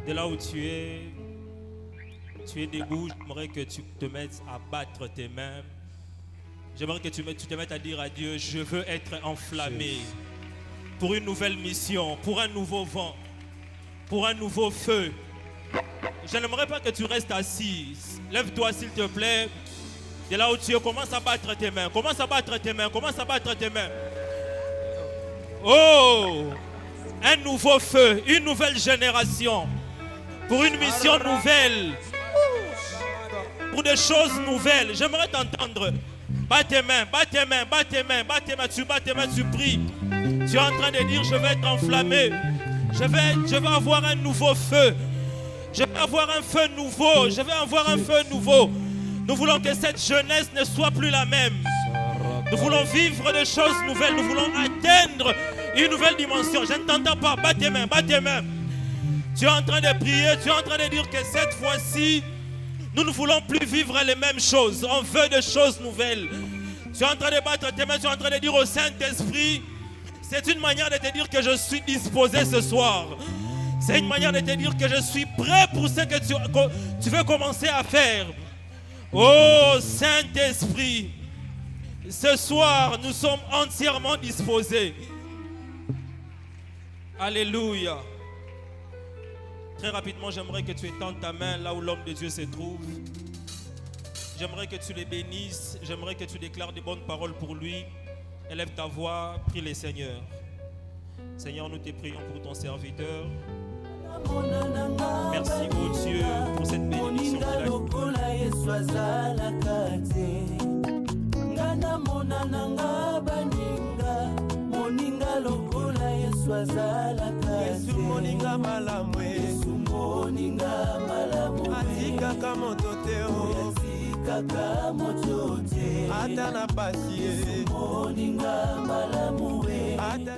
De là où tu es debout, j'aimerais que tu te mettes à battre tes mains. J'aimerais que tu te mettes à dire à Dieu, je veux être enflammé pour une nouvelle mission, pour un nouveau vent, pour un nouveau feu. Je n'aimerais pas que tu restes assis. Lève-toi s'il te plaît. De là où tu es, commence à battre tes mains. Commence à battre tes mains. Commence à battre tes mains. Oh! Un nouveau feu, une nouvelle génération. Pour une mission nouvelle. Pour des choses nouvelles. J'aimerais t'entendre. Bats tes mains, bats tes mains, bats tes mains, bats tes mains. Tu bats tes mains, tu pries. Tu es en train de dire, je vais être enflammé. Je vais avoir un nouveau feu. Je vais avoir un feu nouveau. Je vais avoir un feu nouveau. Nous voulons que cette jeunesse ne soit plus la même. Nous voulons vivre des choses nouvelles. Nous voulons atteindre une nouvelle dimension. Je ne t'entends pas. Bats tes mains, bats tes mains. Tu es en train de prier. Tu es en train de dire que cette fois-ci, nous ne voulons plus vivre les mêmes choses. On veut des choses nouvelles. Tu es en train de battre tes mains. Tu es en train de dire au Saint-Esprit, c'est une manière de te dire que je suis disposé ce soir. C'est une manière de te dire que je suis prêt pour ce que tu veux commencer à faire. Oh Saint-Esprit, ce soir, nous sommes entièrement disposés. Alléluia. Très rapidement, j'aimerais que tu étendes ta main là où l'homme de Dieu se trouve. J'aimerais que tu les bénisses. J'aimerais que tu déclares des bonnes paroles pour lui. Élève ta voix, prie les Seigneurs. Seigneur, nous te prions pour ton serviteur. Merci, oh Dieu, pour cette bénédiction qu'il a. moto te kaka moto te ata na pasi moninga malamu ata